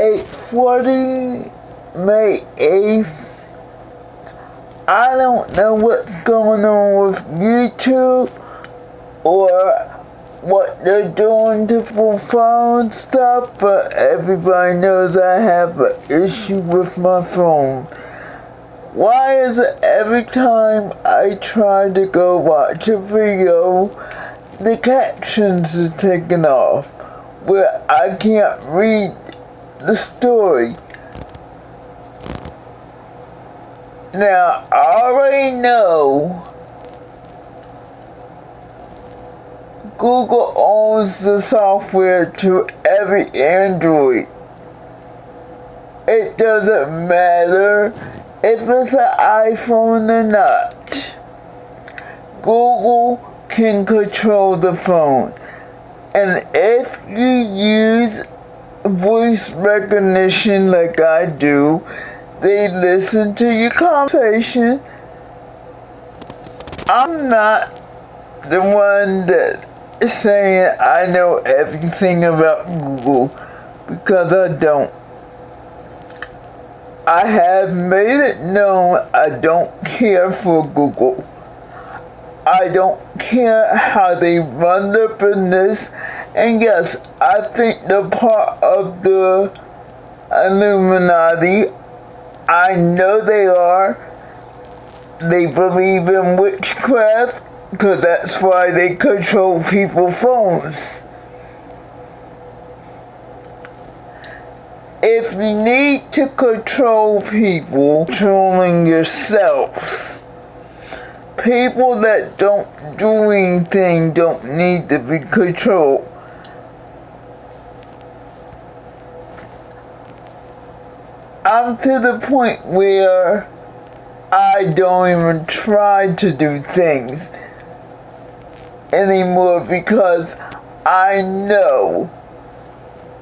8:40, May 8th. I don't know what's going on with YouTube or what they're doing to phone stuff, but everybody knows I have an issue with my phone. Why is it every time I try to go watch a video, the captions are taken off, where I can't read the story? Now, I already know Google owns the software to every Android. It doesn't matter if it's an iPhone or not. Google can control the phone. And if you use voice recognition like I do, they listen to your conversation. I'm not the one that is saying I know everything about Google, because I don't. I have made it known I don't care for Google. I don't care how they run their business, and yes, I think they're part of the Illuminati. I know they are. They believe in witchcraft, because that's why they control people's phones. If you need to control people, controlling yourselves. People that don't do anything don't need to be controlled. I'm to the point where I don't even try to do things anymore, because I know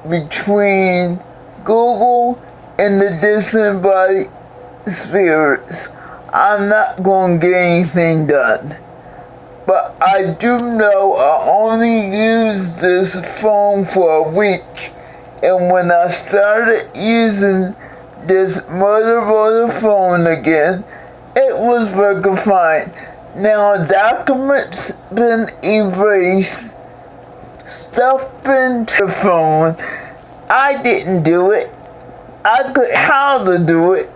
between Google and the disembodied spirits, I'm not going to get anything done. But I do know I only used this phone for a week, and when I started using this Motorola phone again, it was working fine. Now documents been erased, stuff been to the phone. I didn't do it. I could how to do it.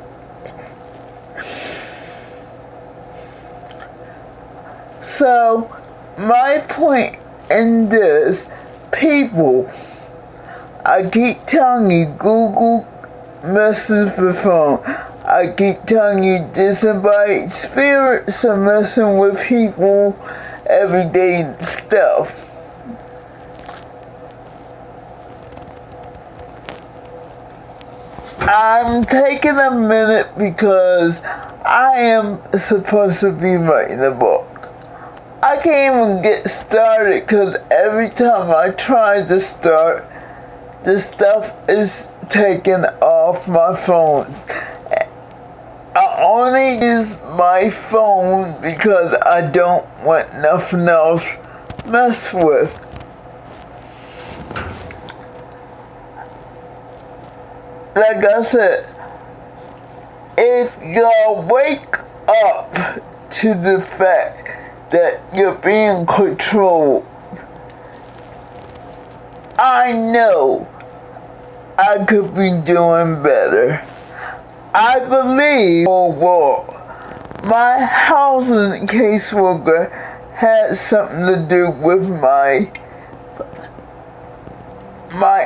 So my point in this, people, I keep telling you, Google messes with the phone. I keep telling you, disembodied spirits are messing with people, everyday stuff. I'm taking a minute because I am supposed to be writing a book. I can't even get started because every time I try to start, the stuff is taken off my phones. I only use my phone because I don't want nothing else messed with. Like I said, if y'all wake up to the fact that you're being controlled, I know I could be doing better. I believe overall, my housing caseworker had something to do with my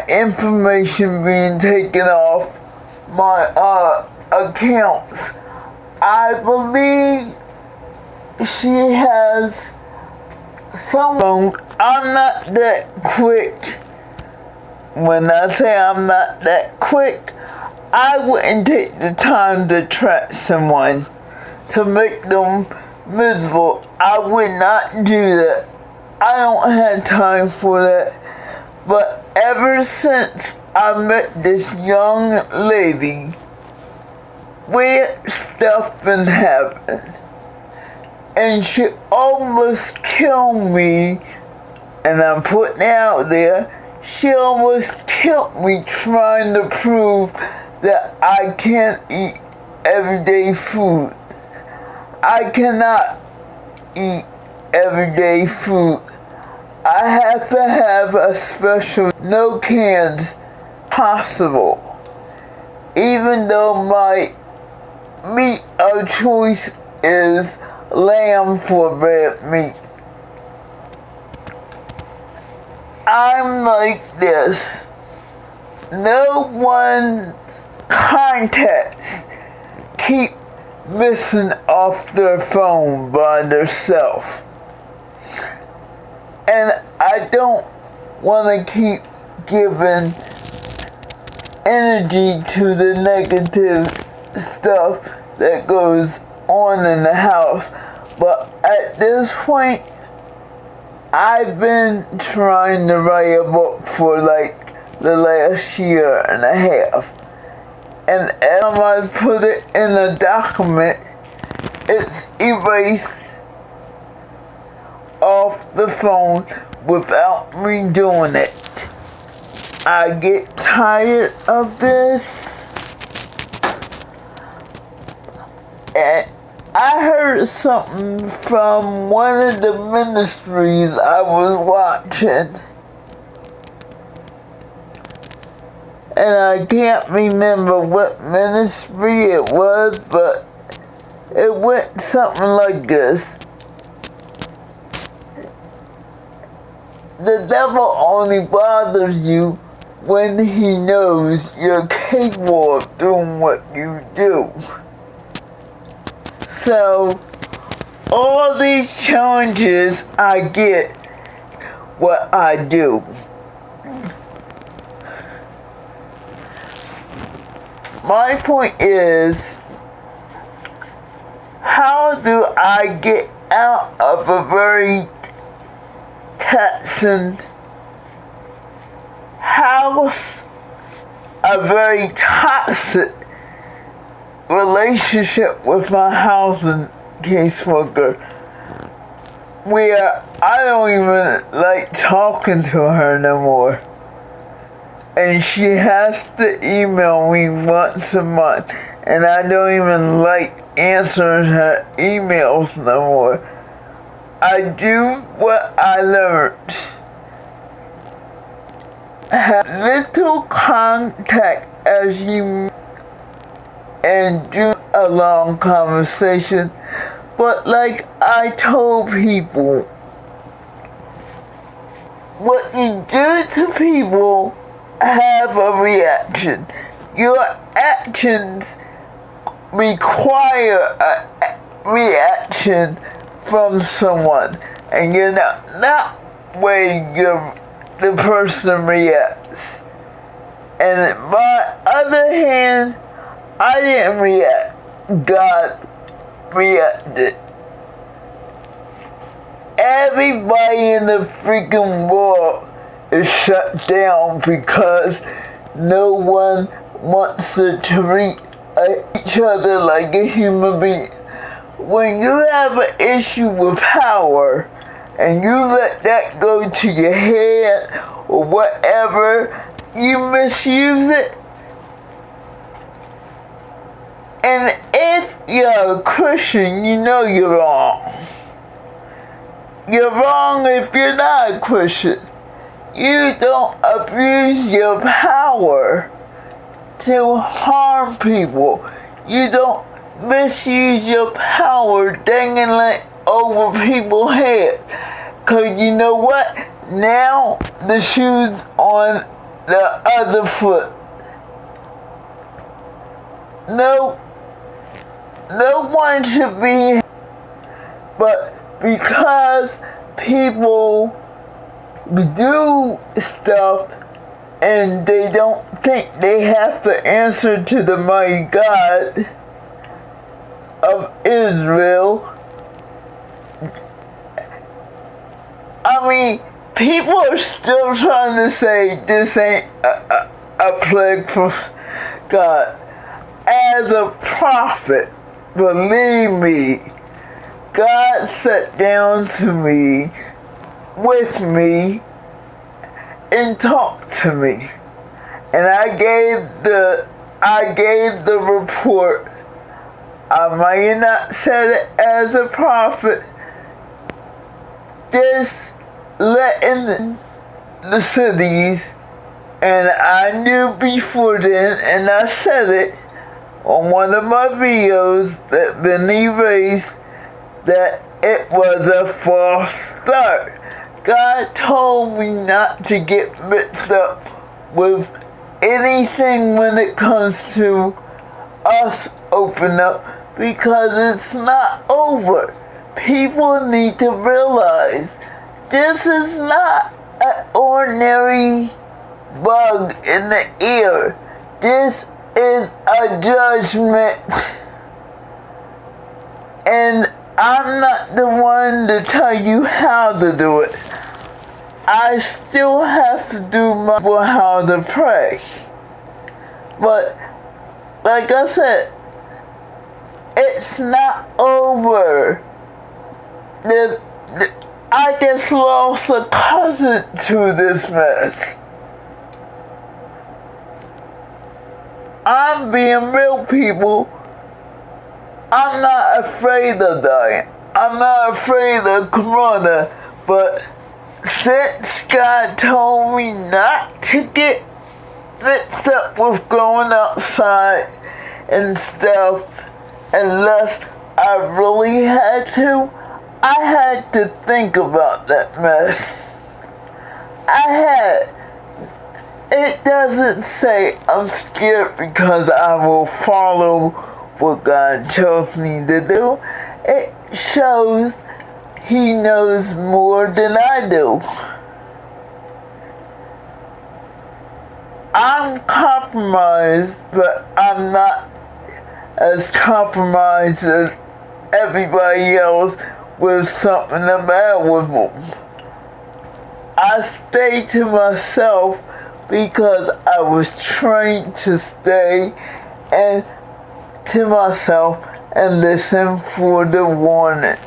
information being taken off my accounts. I believe she has some. I'm not that quick. When I say I'm not that quick, I wouldn't take the time to track someone to make them miserable. I would not do that. I don't have time for that. But ever since I met this young lady, weird stuff been happening. And she almost killed me, and I'm putting it out there, She almost killed me trying to prove that I can't eat everyday food. I cannot eat everyday food. I have to have a special no cans possible. Even though my meat of choice is lamb for red meat. I'm like this. No one's contacts keep missing off their phone by themselves. And I don't want to keep giving energy to the negative stuff that goes on in the house. But at this point, I've been trying to write a book for like the last year and a half. And every time I put it in a document, it's erased off the phone without me doing it. I get tired of this. And I heard something from one of the ministries I was watching. And I can't remember what ministry it was, but it went something like this. The devil only bothers you when he knows you're capable of doing what you do. So, all these challenges I get what I do. My point is, how do I get out of a very taxing house, a very toxic relationship with my housing caseworker, where I don't even like talking to her no more. And she has to email me once a month, and I don't even like answering her emails no more. I do what I learned. Have little contact as you and do a long conversation, but like I told people, what you do to people have a reaction. Your actions require a reaction from someone, and you're not way the person reacts. And on my other hand, I didn't react. God reacted. Everybody in the freaking world is shut down because no one wants to treat each other like a human being. When you have an issue with power and you let that go to your head or whatever, you misuse it. And if you're a Christian, you know you're wrong. You're wrong if you're not a Christian. You don't abuse your power to harm people. You don't misuse your power dangling over people's heads. Cause you know what? Now the shoe's on the other foot. No one should be, but because people do stuff and they don't think they have to answer to the mighty God of Israel. I mean, people are still trying to say this ain't a plague from God. As a prophet, believe me, God sat down to me, with me, and talked to me. And I gave the report. I might have not said it as a prophet, just letting the cities, and I knew before then, and I said it on one of my videos that been erased, that it was a false start. God told me not to get mixed up with anything when it comes to us open up, because it's not over. People need to realize this is not an ordinary bug in the ear. This is a judgment. And I'm not the one to tell you how to do it. I still have to do how to pray. But like I said, it's not over. I just lost a cousin to this mess. I'm being real, people. I'm not afraid of dying. I'm not afraid of corona, but since God told me not to get mixed up with going outside and stuff, unless I really had to, I had to think about that mess. It doesn't say I'm scared because I will follow what God tells me to do. It shows He knows more than I do. I'm compromised, but I'm not as compromised as everybody else with something the matter with them. I stay to myself because I was trained to stay and to myself and listen for the warning.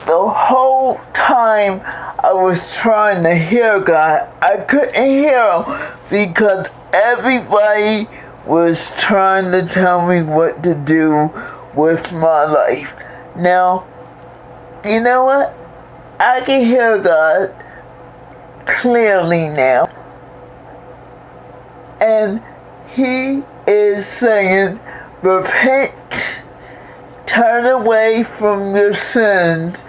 The whole time I was trying to hear God, I couldn't hear Him because everybody was trying to tell me what to do with my life. Now, you know what? I can hear God clearly now. And He is saying, repent, turn away from your sins,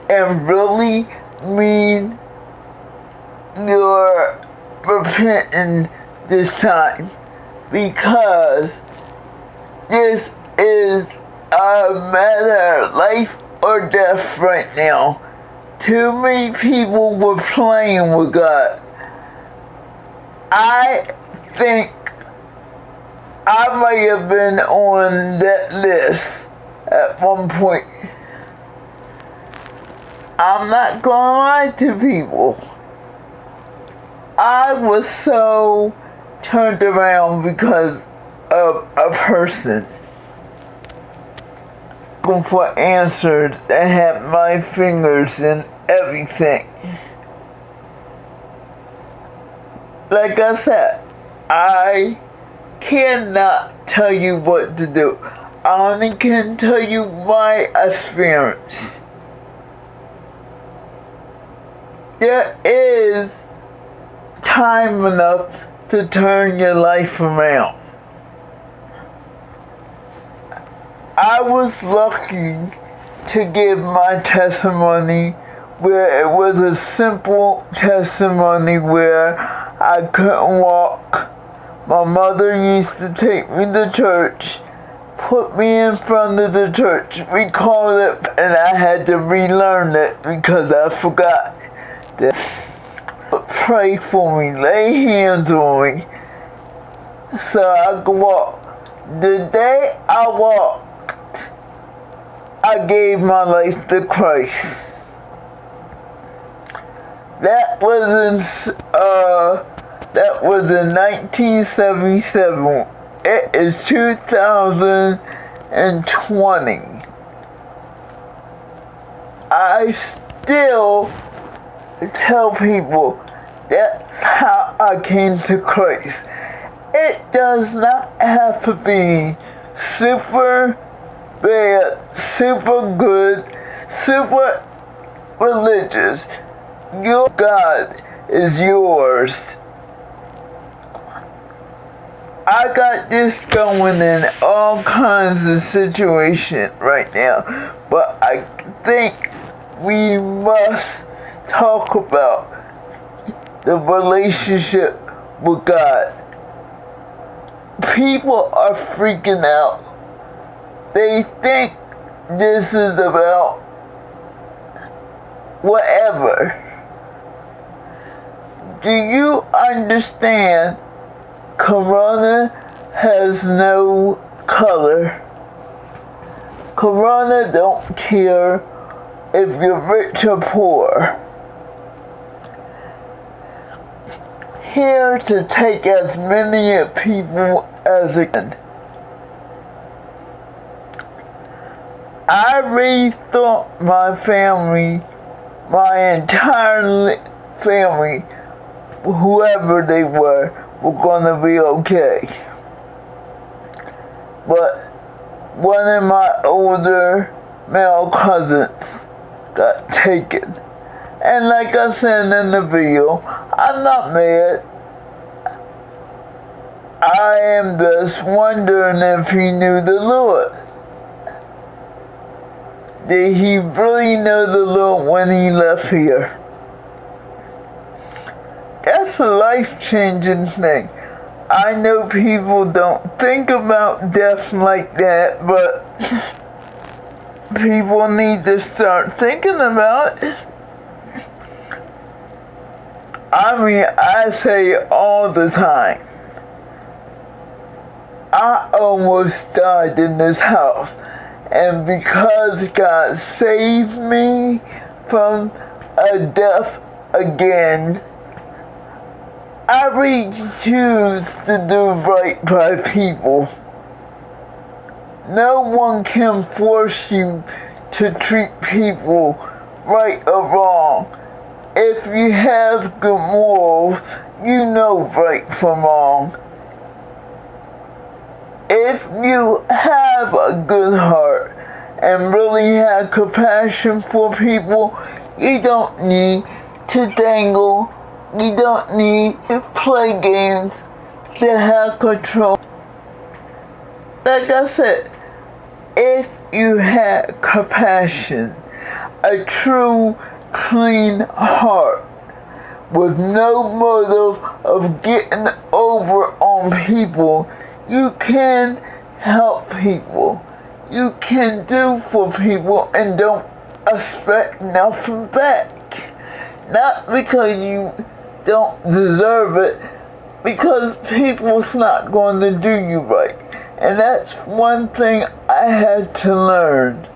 and really mean you're repenting this time. Because this is a matter of life or death right now. Too many people were playing with God. I think I might have been on that list at one point. I'm not gonna lie to people. I was so turned around because of a person looking for answers that had my fingers in everything. Like I said, I cannot tell you what to do. I only can tell you my experience. There is time enough to turn your life around. I was lucky to give my testimony where it was a simple testimony where I couldn't walk. My mother used to take me to church, put me in front of the church. We called it, and I had to relearn it because I forgot. Pray for me, lay hands on me so I could walk. The day I walked, I gave my life to Christ. That was in 1977. It is 2020. I still tell people That's how I came to Christ. It does not have to be super bad, super good, super religious. Your God is yours. I got this going in all kinds of situations right now, but I think we must talk about the relationship with God. People are freaking out. They think this is about whatever. Do you understand? Corona has no color. Corona don't care if you're rich or poor. Here to take as many people as it can. I really thought my family, my entire family, whoever they were gonna be okay. But one of my older male cousins got taken. And like I said in the video, I'm not mad. I am just wondering if he knew the Lord. Did he really know the Lord when he left here? That's a life-changing thing. I know people don't think about death like that, but people need to start thinking about it. I mean, I say it all the time. I almost died in this house, and because God saved me from a death again, I really choose to do right by people. No one can force you to treat people right or wrong. If you have good morals, you know right from wrong. If you have a good heart and really have compassion for people, you don't need to dangle. You don't need to play games to have control. Like I said, if you have compassion, a true, clean heart, with no motive of getting over on people, you can help people. You can do for people and don't expect nothing back. Not because you don't deserve it, because people's not going to do you right. And that's one thing I had to learn.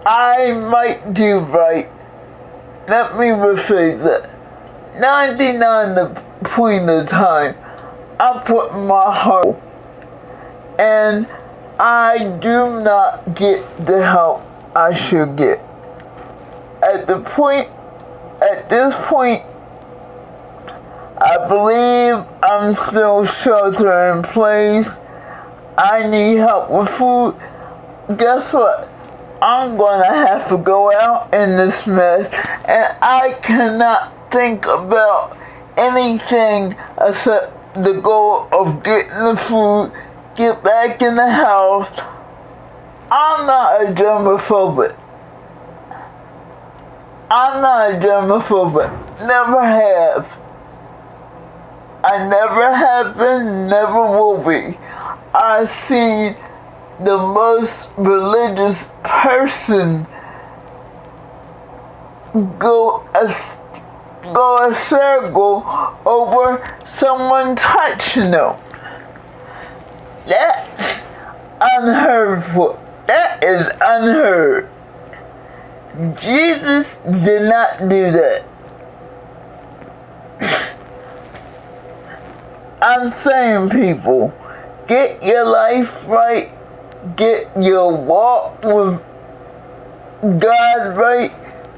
I might do right. Let me rephrase it. 99% of the time, I put my heart, and I do not get the help I should get. At this point, I believe I'm still shelter in place. I need help with food. Guess what? I'm gonna have to go out in this mess, and I cannot think about anything except the goal of getting the food, get back in the house. I'm not a germophobic. Never have. I never have been, never will be. I see the most religious person go a circle over someone touching them. That's unheard of. That is unheard. Jesus did not do that. I'm saying, people, get your life right, get your walk with God right,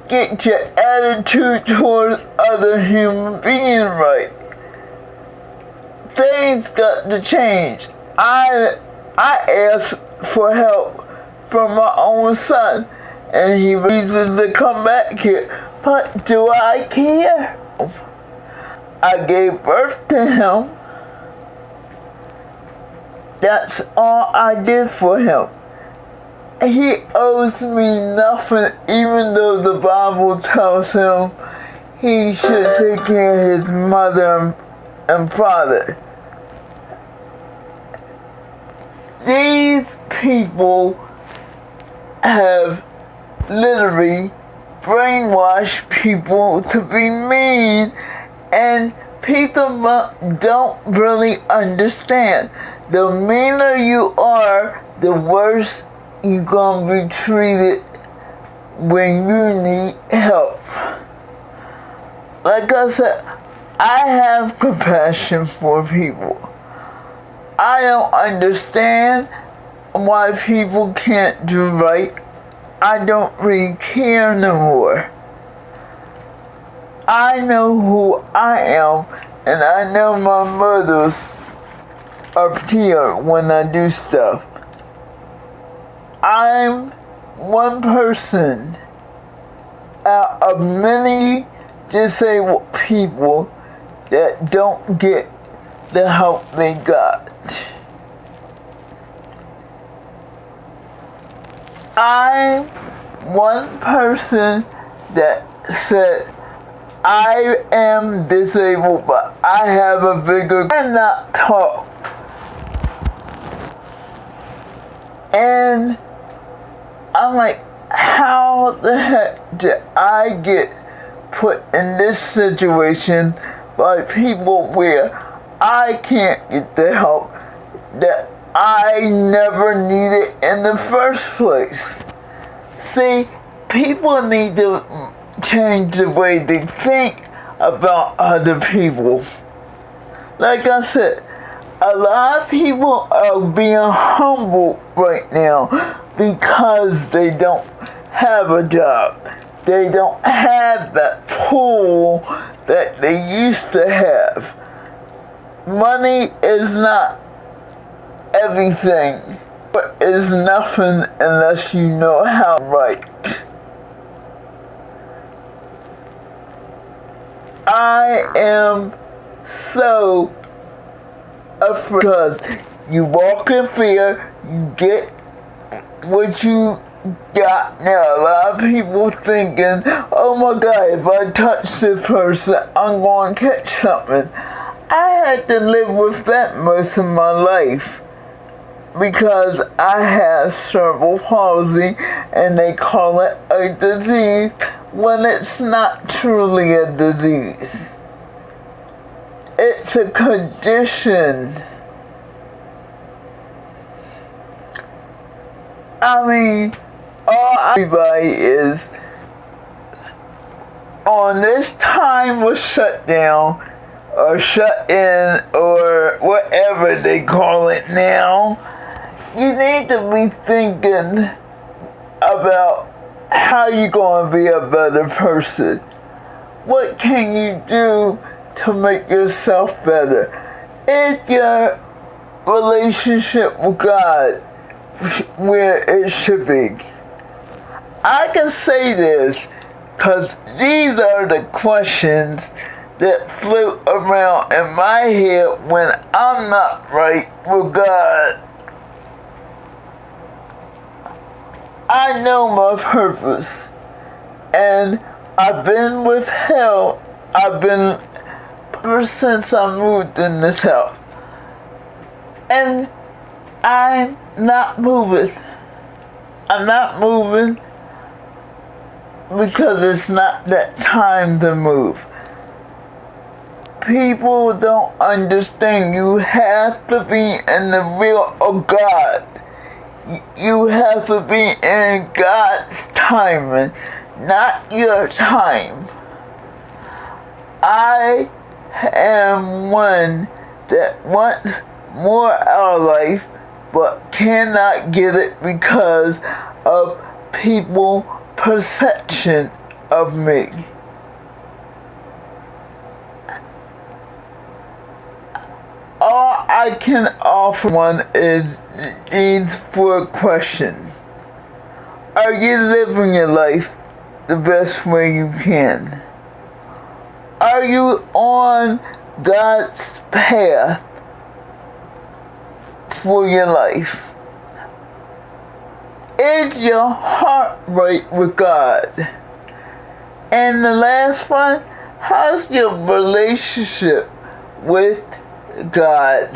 get your attitude towards other human being right. Things got to change. I asked for help from my own son, and he refuses to come back here. But do I care? I gave birth to him. That's all I did for him. He owes me nothing, even though the Bible tells him he should take care of his mother and father. These people have literally brainwashed people to be mean, and people don't really understand. The meaner you are, the worse you're gonna be treated when you need help. Like I said, I have compassion for people. I don't understand why people can't do right. I don't really care no more. I know who I am, and I know my motives up here when I do stuff. I'm one person out of many disabled people that don't get the help they got. I'm one person that said I am disabled, but I have a bigger, I cannot talk. And I'm like, how the heck did I get put in this situation by people where I can't get the help that I never needed in the first place? See, people need to change the way they think about other people. Like I said, a lot of people are being humbled right now because they don't have a job. They don't have that pull that they used to have. Money is not everything, but is nothing unless you know how to write. I am so afraid because you walk in fear, you get what you got. Now, a lot of people thinking, oh my God, if I touch this person, I'm going to catch something. I had to live with that most of my life because I have cerebral palsy and they call it a disease when it's not truly a disease. It's a condition. I mean, all everybody is on this time was shut down or shut in or whatever they call it now. You need to be thinking about how you're going to be a better person. What can you do to make yourself better? Is your relationship with God where it should be? I can say this because these are the questions that float around in my head when I'm not right with God. I know my purpose, and I've been with hell. I've been ever since I moved in this house, and I'm not moving. I'm not moving because it's not that time to move. People don't understand. You have to be in the will of God. You have to be in God's timing, not your time. I am one that wants more out of life, but cannot get it because of people's perception of me. I can offer one is these 4 questions. Are you living your life the best way you can? Are you on God's path for your life? Is your heart right with God? And the last one, how's your relationship with God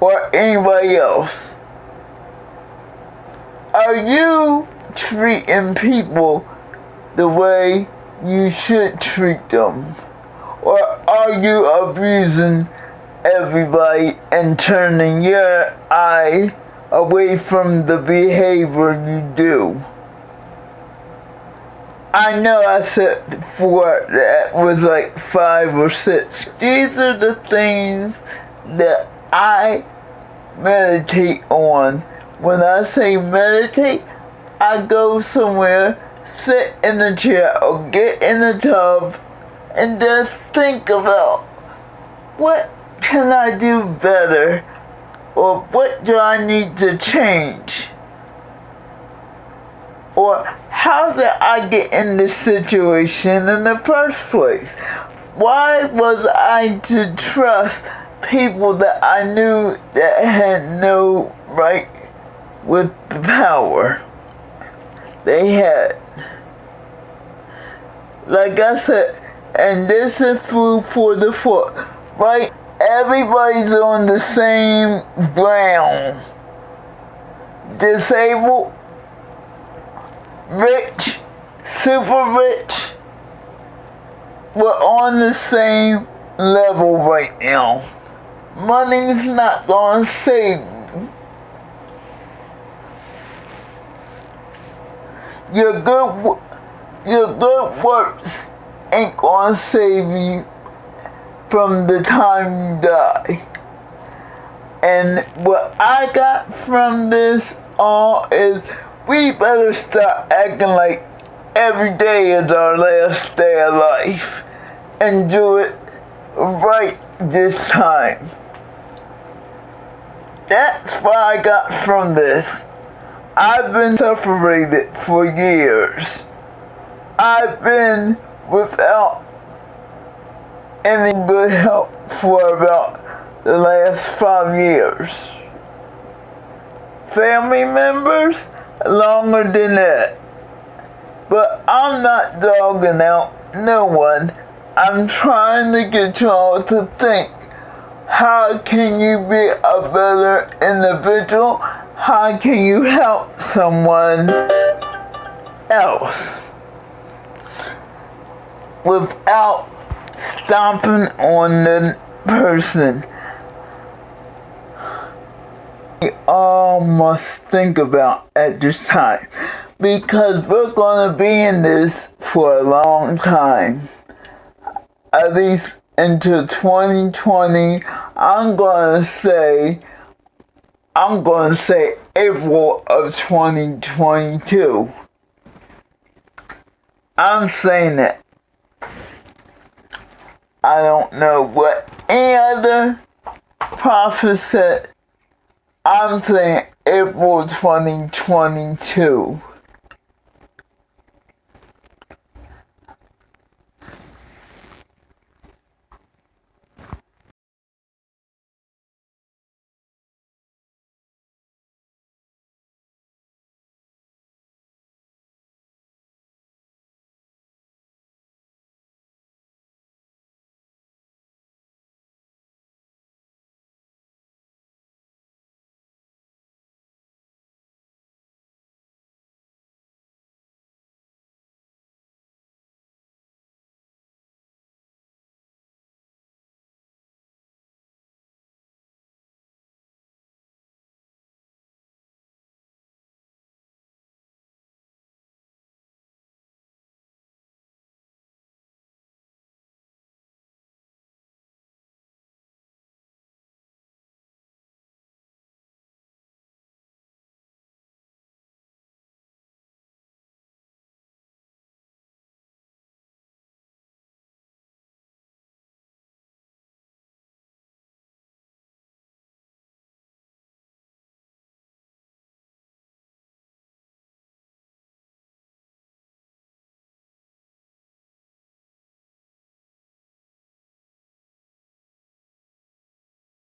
or anybody else? Are you treating people the way you should treat them? Or are you abusing everybody and turning your eye away from the behavior you do? I know I said 4, that was like 5 or 6. These are the things that I meditate on. When I say meditate, I go somewhere, sit in the chair or get in the tub and just think about what can I do better or what do I need to change? Or how did I get in this situation in the first place? Why was I to trust people that I knew that had no right with the power they had? Like I said, and this is food for the thought, right? Everybody's on the same ground. Disabled, rich, super rich, we're on the same level right now. Money's not gonna save you. Your good works ain't gonna save you from the time you die. And what I got from this all is we better start acting like every day is our last day of life and do it right this time. That's what I got from this. I've been separated for years. I've been without any good help for about the last 5 years. Family members, longer than that. But I'm not dogging out no one. I'm trying to get y'all to think, how can you be a better individual? How can you help someone else without stomping on the person? We all must think about at this time, because we're gonna be in this for a long time, at least into 2020. I'm gonna say April of 2022. I'm saying it. I don't know what any other prophet said. I'm saying April 2022.